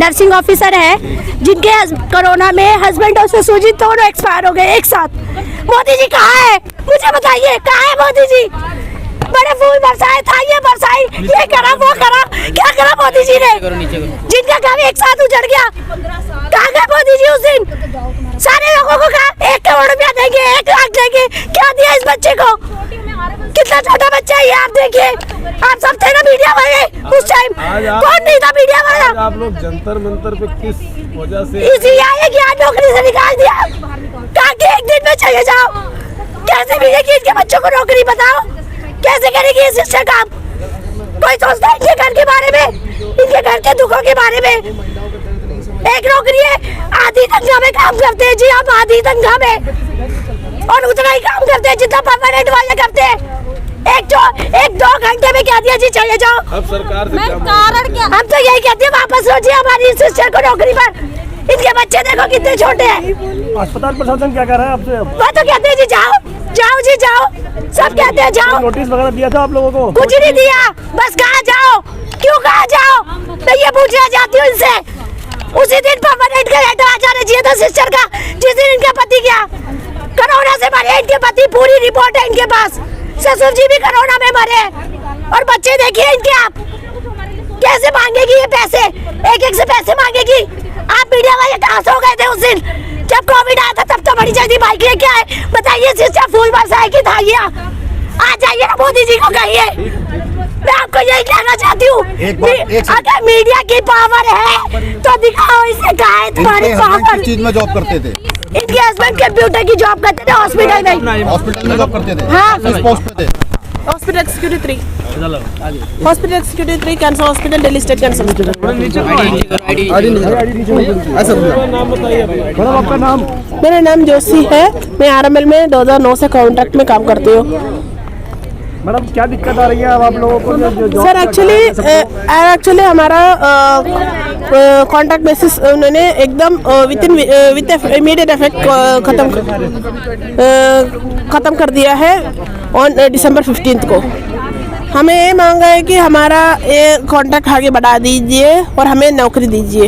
Nursing officer है जिनके corona में हस्बैंड और ससुर जी दोनों एक्सपायर हो गए एक साथ। मोदी जी कहाँ है, मुझे बताइए कहाँ है मोदी जी? बड़े फूल बरसाए था, ये बरसाई, ये करा वो करा, क्या करा मोदी जी ने? जिनका काम एक साथ उजड़ गया, कहाँ गए मोदी जी उस दिन? सारे लोगों को कहा 1 करोड़ रुपया देंगे, 1 लाख देंगे, क्या दिया इस बच्चे को? कितना छोटा बच्चा है ये, आप देखिए। आप सब थे ना मीडिया वाले उस टाइम, कौन नहीं था मीडिया वाला? आप लोग जंतर मंतर पे किस वजह से? इसी आए कि आज नौकरी से निकाल दिया, कहा कि 1 दिन में चले जाओ। कैसे मिलेगी इनके बच्चों को नौकरी, बताओ कैसे करेगी ये सिस्टर काम? कोई सोचता है इनके घर के बारे में, इनके घर के दुखों के बारे में? एक नौकरी है, आधी तनख्वाह में काम करते हैं जी आप, आधी तनख्वाह में, और उतना ही काम करते हैं जितना परमानेंट वाले करते हैं। एक दो घंटे में क्या दिया जी, चले जाओ। अब सरकार से क्या कारण क्या? हम तो यही कहते हैं वापस लो जी हमारी सिस्टर को नौकरी पर। इनके बच्चे देखो कितने छोटे हैं। अस्पताल प्रशासन क्या कर रहा है आपसे? वो तो कहते हैं जी जाओ जाओ जी जाओ, सब कहते हैं जाओ। नोटिस वगैरह दिया था आप लोगों को? कुछ नहीं दिया, बस कहा जाओ, क्यों कहा जाओ? मैं ये पूछना चाहती हूँ इनसे। उसी दिन परमानेंट का लेटर आ जाना चाहिए था सिस्टर का, जिस दिन इनका पति गया कोरोना से मरे। इनके पति, पूरी रिपोर्ट है इनके पास, ससुर जी भी कोरोना में मरे, और बच्चे देखिए इनके। आप कैसे मांगेगी ये पैसे, एक से पैसे मांगेगी? आप मीडिया वाले कहाँ सो गए थे उस दिन जब कोविड आया था? तब तो बड़ी जल्दी बाइक लेके आए। बताइए सिस्टर फूल बरसाए की थालियां, आ जाइए ना मोदी जी को कहिए। मैं आपको यही कहना चाहती हूँ, अगर मीडिया की पावर है तो दिखाओ इसे, कहाँ है तुम्हारी पावर? किस चीज में जॉब करते थे? इनके हस्बैंड कंप्यूटर की जॉब करते थे, हॉस्पिटल में। हॉस्पिटल में जॉब करते थे? हाँ। किस पोस्ट पे थे? Hospital executive 3, hospital executive 3, cancer hospital, Delhi state cancer hospital. नाम बताइए मैडम आपका नाम? मेरा नाम जोशी है, मैं आरएमएल में 2009 से कॉन्ट्रैक्ट में काम करती हूँ। मैडम क्या दिक्कत आ रही है अब आप लोगों को? सर एक्चुअली हमारा कॉन्ट्रैक्ट बेसिस उन्होंने एकदम विद इमीडिएट इफेक्ट ख़त्म कर दिया है ऑन December 15 को। हमें ये मांगा है कि हमारा ये कॉन्ट्रैक्ट आगे बढ़ा दीजिए और हमें नौकरी दीजिए।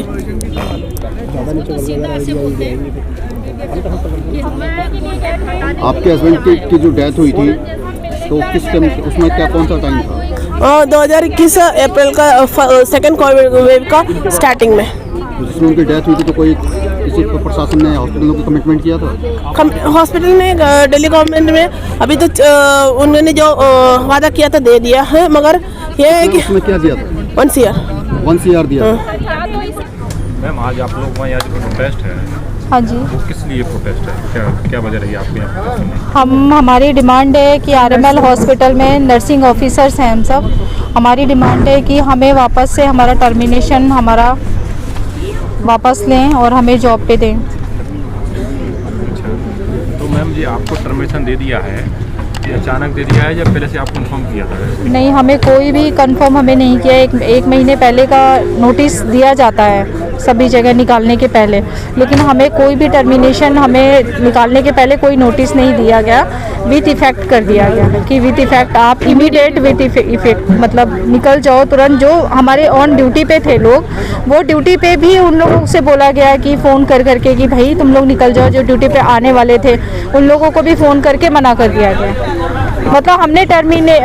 आपके हस्बैंड की जो डेथ हुई थी तो किस टाइम, उसमें क्या कौन सा टाइम था? 2021 अप्रैल का, सेकेंड कोविड वेव का स्टार्टिंग में। जिसमें उनकी डेथ हुई थी तो कोई किसी प्रशासन ने हॉस्पिटलों को कमिटमेंट किया था? हॉस्पिटल ने, दिल्ली गवर्नमेंट में अभी तो उन्होंने जो वादा किया था दे दिया है, मगर ये है कि उसमें क्या दिया था? 1 CR दिया। मैम आज आप लोग वहाँ जो प्रोटेस्ट है, हाँ जी, वो किस लिए प्रोटेस्ट है? क्या वजह रही है आपके यहाँ प्रोटेस्ट में? हमारी डिमांड है कि आरएमएल हॉस्पिटल में नर्सिंग ऑफिसर्स हैं हम सब। हमारी डिमांड है कि हमें वापस से हमारा टर्मिनेशन हमारा वापस लें और हमें जॉब पे दें। अच्छा, तो मैम जी आपको टर्मिनेशन दे दिया है, ये अचानक दे दिया है या पहले से आप कंफर्म किया था? नहीं, हमें कोई भी कंफर्म हमें नहीं किया। एक महीने पहले का नोटिस दिया जाता है सभी जगह निकालने के पहले, लेकिन हमें कोई भी टर्मिनेशन हमें निकालने के पहले कोई नोटिस नहीं दिया गया। विथ इफ़ेक्ट कर दिया गया कि विथ इफ़ेक्ट आप इमीडिएट विथ इफ़ेक्ट मतलब निकल जाओ तुरंत। जो हमारे ऑन ड्यूटी पे थे लोग, वो ड्यूटी पे भी उन लोगों से बोला गया कि फ़ोन कर करके कि भाई तुम लोग निकल जाओ। जो ड्यूटी पे आने वाले थे उन लोगों को भी फ़ोन करके मना कर दिया गया। मतलब हमने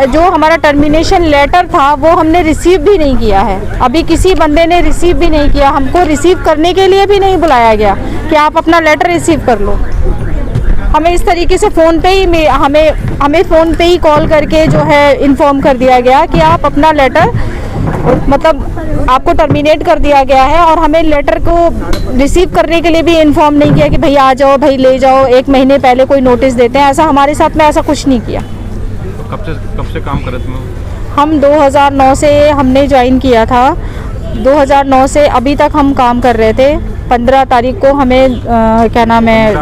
जो हमारा टर्मिनेशन लेटर था वो हमने रिसीव भी नहीं किया है। अभी किसी बंदे ने रिसीव भी नहीं किया, हमको रिसीव करने के लिए भी नहीं बुलाया गया कि आप अपना लेटर रिसीव कर लो। हमें इस तरीके से फ़ोन पे ही हमें फ़ोन पे ही कॉल करके जो है इन्फॉर्म कर दिया गया कि आप अपना लेटर मतलब आपको टर्मिनेट कर दिया गया है, और हमें लेटर को रिसीव करने के लिए भी इन्फॉर्म नहीं किया कि भाई आ जाओ, भाई ले जाओ। 1 महीने पहले कोई नोटिस देते हैं, ऐसा हमारे साथ में ऐसा कुछ नहीं किया। तो कब से काम कर रहे थे? हम 2009 से हमने ज्वाइन किया था। 2009 से अभी तक हम काम कर रहे थे। 15 तारीख को हमें क्या नाम है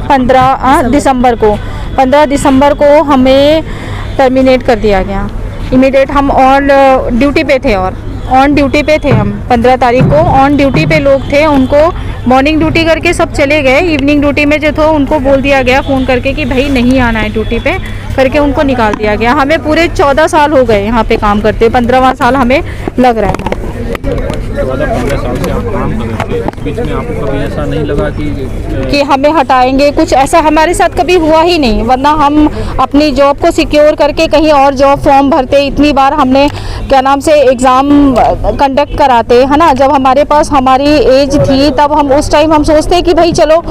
15 दिसंबर को हमें टर्मिनेट कर दिया गया इमीडिएट। हम ऑन ड्यूटी पे थे हम 15 तारीख को ऑन ड्यूटी पे लोग थे। उनको मॉर्निंग ड्यूटी करके सब चले गए। इवनिंग ड्यूटी में जो था उनको बोल दिया गया फ़ोन करके कि भाई नहीं आना है ड्यूटी पे, करके उनको निकाल दिया गया। हमें पूरे 14 साल हो गए यहाँ पे काम करते, 15वां साल हमें लग रहा है। 14-15 साल से आप काम कर रहे थे, बीच में आपको कभी ऐसा नहीं लगा कि हमें हटाएंगे, कुछ ऐसा हमारे साथ कभी हुआ ही नहीं, वरना हम अपनी जॉब को सिक्योर करके कहीं और जॉब फॉर्म भरते। इतनी बार हमने क्या नाम से एग्ज़ाम कंडक्ट कराते, है ना। जब हमारे पास हमारी एज थी तब हम उस टाइम हम सोचते कि भाई चलो,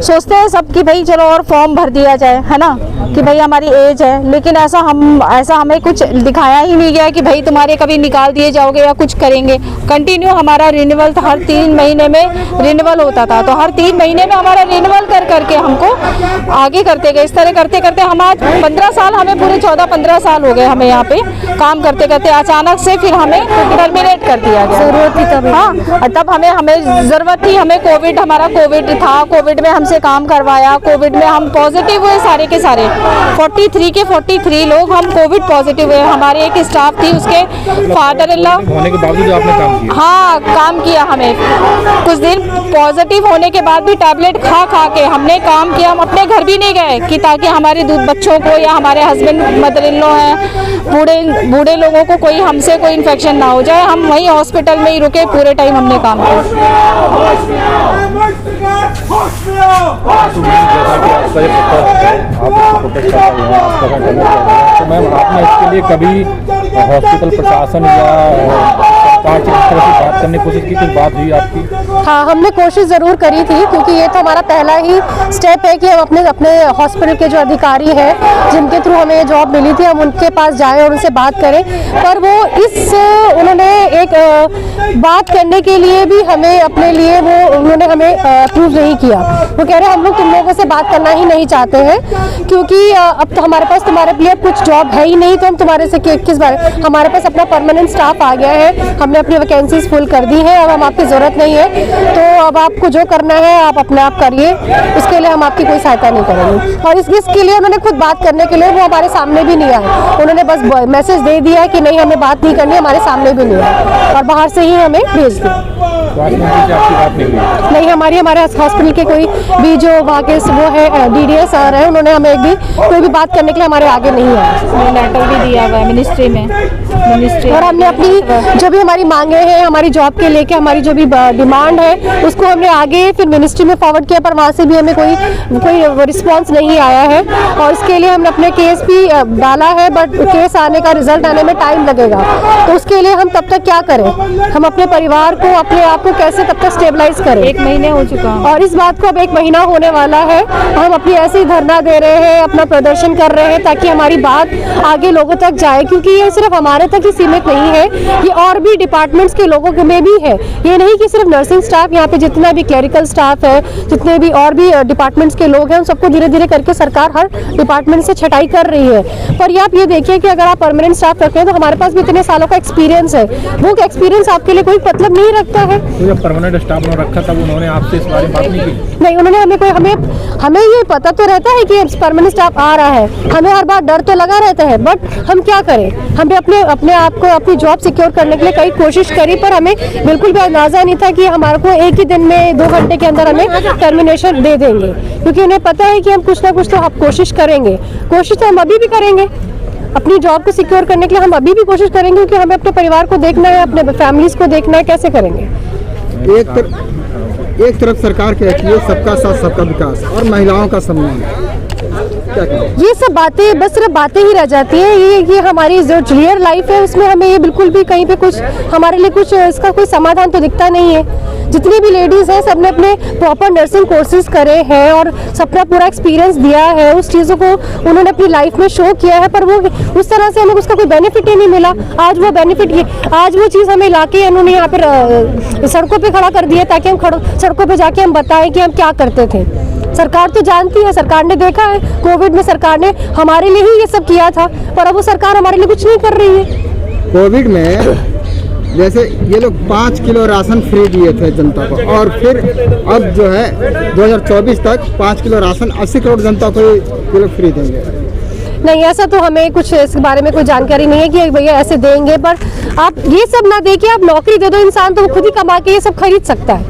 सोचते हैं सब कि भाई चलो और फॉर्म भर दिया जाए, है ना, कि भाई हमारी एज है। लेकिन ऐसा हमें कुछ दिखाया ही नहीं गया कि भाई तुम्हारे कभी निकाल दिए जाओगे या कुछ करेंगे। कंटिन्यू हमारा रिन्यूअल था, हर 3 महीने में रिन्यूअल होता था, तो हर 3 महीने में हमारा रिन्यूअल कर करके हमको आगे करते गए। इस तरह करते करते हम आज 15 साल, हमें पूरे 14-15 साल हो गए हमें यहाँ पे काम करते। अचानक से फिर हमें टर्मिनेट कर दिया गया। जरूरत थी तब, हाँ, तब हमें ज़रूरत थी, हमें हमारा कोविड था, कोविड में हमसे काम करवाया। कोविड में हम पॉजिटिव हुए सारे के सारे, 43 के 43 लोग हम कोविड पॉजिटिव हुए। हमारे एक स्टाफ थी, उसके फादर इन लॉ होने के बावजूद आपने काम किया? हाँ, काम किया। हमें कुछ दिन पॉजिटिव होने के बाद भी टैबलेट खा के हमने काम किया। हम अपने घर भी नहीं गए कि ताकि हमारे बच्चों को या हमारे हस्बैंड मदर इन लॉ हैं, बूढ़े लोगों को कोई हमसे कोई इन्फेक्शन ना हो जाए। हम वहीं हॉस्पिटल में ही रुके, पूरे टाइम हमने काम किया। तो मैम, आपने इसके लिए कभी हॉस्पिटल प्रशासन या सरकार से इस तरह से बात करने की कोशिश की? कुछ बात हुई आपकी? हाँ, हमने कोशिश ज़रूर करी थी, क्योंकि ये तो हमारा पहला ही स्टेप है कि हम अपने हॉस्पिटल के जो अधिकारी हैं, जिनके थ्रू हमें ये जॉब मिली थी, हम उनके पास जाएं और उनसे बात करें। पर वो उन्होंने एक बात करने के लिए भी हमें अपने लिए उन्होंने हमें अप्रूव नहीं किया। वो कह रहे हैं हम लोग तुम लोगों से बात करना ही नहीं चाहते हैं, क्योंकि अब तो हमारे पास तुम्हारे लिए कुछ जॉब है ही नहीं, तो हम तुम्हारे से किस बारे। हमारे पास अपना परमानेंट स्टाफ आ गया है, हमने अपनी वैकेंसीज फुल कर दी है, अब हम आपकी ज़रूरत नहीं है, तो अब आपको जो करना है आप अपने आप करिए, उसके लिए हम आपकी कोई सहायता नहीं करेंगे। और इसके लिए उन्होंने खुद बात करने के लिए वो हमारे सामने भी नहीं आए, उन्होंने बस मैसेज दे दिया कि नहीं हमें बात नहीं करनी, हमारे सामने भी नहीं आए और बाहर से ही हमें भेज दिया। स्वास्थ्य मंत्री से आपकी बात नहीं हुई? नहीं, हमारे हॉस्पिटल के कोई भी जो वहाँ के वो है DDS सर है, उन्होंने हमें कोई भी बात करने के लिए हमारे आगे नहीं आया। लेटर भी दिया हुआ है मिनिस्ट्री में, और हमने अपनी जो भी हमारी मांगे हैं, हमारी जॉब के लेके हमारी जो भी डिमांड है, उसको हमने आगे फिर मिनिस्ट्री में फॉरवर्ड किया, पर वहाँ से भी हमें कोई रिस्पांस नहीं आया है। और इसके लिए हमने अपने केस भी डाला है, बट केस आने का रिजल्ट आने में टाइम लगेगा, तो उसके लिए हम तब तक क्या करें? हम अपने परिवार को, अपने आप को कैसे तब तक स्टेबलाइज करें? 1 महीने हो चुका और इस बात को अब 1 महीना होने वाला है, हम अपनी ऐसे ही धरना दे रहे हैं, अपना प्रदर्शन कर रहे हैं, ताकि हमारी बात आगे लोगों तक जाए, क्योंकि ये सिर्फ हमारे तक ही सीमित नहीं है, ये और भी डिपार्टमेंट्स के लोगों में भी है। ये नहीं कि सिर्फ नर्सिंग स्टाफ, यहाँ पे जितना भी क्लरिकल स्टाफ है, जितने भी और भी डिपार्टमेंट्स के लोग हैं, उन सबको धीरे धीरे करके सरकार हर डिपार्टमेंट से छटाई कर रही है। पर आप ये देखिए कि अगर आप परमानेंट स्टाफ रख रहे हैं, तो हमारे पास भी इतने सालों का एक्सपीरियंस है, वो एक्सपीरियंस आपके लिए कोई मतलब नहीं रखता है। तो जब परमानेंट स्टाफ ने रखा तब उन्होंने आपसे इस बारे में बात नहीं की? नहीं, उन्होंने हमें ये पता तो रहता है कि परमानेंट स्टाफ आ रहा है, हमें हर बार डर तो लगा रहता है, बट हम क्या करें? हमने अपने आप को अपनी जॉब सिक्योर करने के लिए कई कोशिश करी, पर हमें बिल्कुल भी अंदाजा नहीं था कि हमारे को एक ही दिन में 2 घंटे के अंदर हमें टर्मिनेशन दे देंगे, क्योंकि उन्हें पता है कि हम कुछ ना कुछ तो आप कोशिश करेंगे। कोशिश तो हम अभी भी करेंगे, अपनी जॉब को सिक्योर करने के लिए हम अभी भी कोशिश करेंगे, क्योंकि हमें अपने परिवार को देखना है, अपने फैमिलीज को देखना है। कैसे करेंगे? एक तरफ सरकार कहती है सबका साथ सबका विकास और महिलाओं का सम्मान, क्या कहें? ये सब बातें बस सिर्फ बातें ही रह जाती हैं। ये हमारी जो रियल लाइफ है, उसमें हमें ये बिल्कुल भी कहीं पे कुछ हमारे लिए कुछ इसका कोई समाधान तो दिखता नहीं है। जितनी भी लेडीज़ हैं, सबने अपने प्रॉपर नर्सिंग कोर्सेज करे हैं और सबका पूरा एक्सपीरियंस दिया है, उस चीज़ों को उन्होंने अपनी लाइफ में शो किया है, पर वो उस तरह से हमें उसका कोई बेनिफिट ही नहीं मिला। आज वो बेनिफिट आज वो चीज़ हमें लाके उन्होंने यहाँ पर सड़कों पे खड़ा कर दिया, ताकि हम सड़कों पे जाके हम बताएं कि हम क्या करते थे। सरकार तो जानती है, सरकार ने देखा है कोविड में सरकार ने हमारे लिए ही ये सब किया था, पर अब वो सरकार हमारे लिए कुछ नहीं कर रही है। कोविड में जैसे ये लोग 5 किलो राशन फ्री दिए थे जनता को, और फिर अब जो है 2024 तक 5 किलो राशन 80 करोड़ जनता को ये लोग फ्री देंगे। नहीं, ऐसा तो हमें कुछ इसके बारे में कोई जानकारी नहीं है कि भैया ऐसे देंगे, पर आप ये सब ना दे के आप नौकरी दे दो इंसान, तो वो खुद ही कमा के ये सब खरीद सकता है।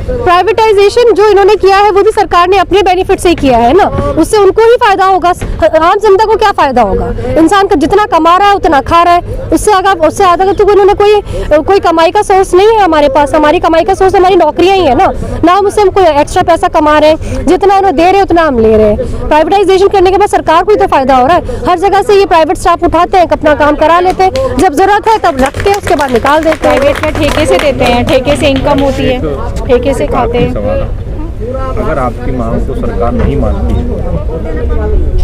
प्राइवेटाइजेशन जो इन्होंने किया है वो भी सरकार ने अपने बेनिफिट से ही किया है ना, उससे उनको ही फायदा होगा, आम जनता को क्या फायदा होगा? इंसान का जितना कमा रहा है उतना खा रहा है, उससे ज़्यादा तो इन्होंने कोई कमाई का सोर्स नहीं है हमारे पास। हमारी कमाई का सोर्स हमारी नौकरियां ही है ना, हम उससे हम कोई एक्स्ट्रा पैसा कमा रहे हैं, जितना उन्हें दे रहे हैं उतना हम ले रहे हैं। प्राइवेटाइजेशन करने के बाद सरकार को ही तो फायदा हो रहा है। हर जगह से ये प्राइवेट स्टाफ उठाते हैं, अपना काम करा लेते हैं, जब जरूरत है तब रखते हैं, उसके बाद निकाल देते हैं। प्राइवेट में ठेके से देते हैं, ठेके से इनकम होती है, ठेके से खाते हैं। सवाल है, अगर आपकी मांग को सरकार नहीं मानती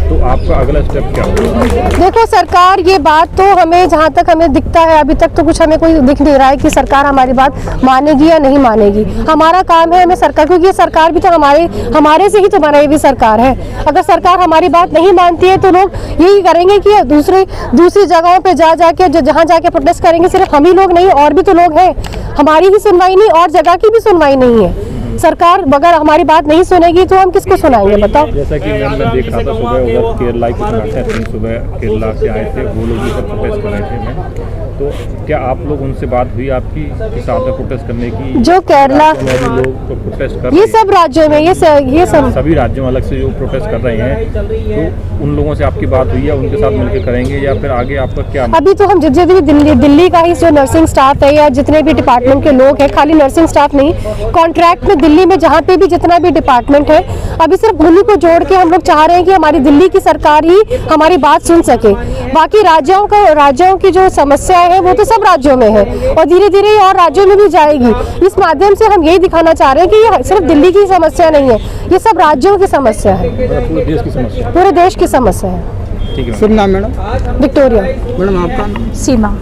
तो आपका अगला स्टेप क्या होगा? देखो सरकार, ये बात तो हमें जहाँ तक हमें दिखता है अभी तक तो कुछ हमें कोई दिख नहीं रहा है कि सरकार हमारी बात मानेगी या नहीं मानेगी। हमारा काम है हमें सरकार, क्योंकि ये सरकार भी तो हमारे से ही तो बनाई हुई सरकार है। अगर सरकार हमारी बात नहीं मानती है तो लोग यही करेंगे कि दूसरी जगहों पे जाके जहाँ जाके प्रोटेस्ट करेंगे। सिर्फ हम ही लोग नहीं, और भी तो लोग हैं। हमारी ही सुनवाई नहीं, और जगह की भी सुनवाई नहीं है। सरकार अगर हमारी बात नहीं सुनेगी तो हम किसको सुनाएंगे बताओ? जैसा कि मैं देख रहा था सुबह उधर केरला के कुछ नाट्य सिंह सुबह केरला से आए थे, वो लोग भी सब प्रोटेस्ट कर रहे थे। मैं तो क्या आप लोग उनसे बात हुई आपकी कि साथ में प्रोटेस्ट करने की? जो केरला में भी लोग तो प्रोटेस्ट कर ये रहे सब राज्यों में ये सब सभी राज्यों अलग से जो प्रोटेस्ट कर रहे हैं, तो उन लोगों से आपकी बात हुई है, उनके साथ मिलकर करेंगे या फिर आगे आपका क्या? अभी तो हम जितने भी दिल्ली का ही जो नर्सिंग स्टाफ है या जितने भी डिपार्टमेंट के लोग हैं, खाली नर्सिंग स्टाफ नहीं, कॉन्ट्रैक्ट में दिल्ली में जहाँ पे भी जितना भी डिपार्टमेंट है, अभी सिर्फ उन्हीं को जोड़ के हम लोग चाह रहे हैं कि हमारी दिल्ली की सरकार ही हमारी बात सुन सके। बाकी राज्यों की जो समस्या है वो तो सब राज्यों में है और धीरे धीरे और राज्यों में भी जाएगी। इस माध्यम से हम यही दिखाना चाह रहे हैं कि ये सिर्फ दिल्ली की समस्या नहीं है, ये सब राज्यों की समस्या है, पूरे देश की समस्या? पूरे देश की समस्या है। ठीक है। शुभ नाम मैडम? विक्टोरिया। मैडम आपका? सीमा।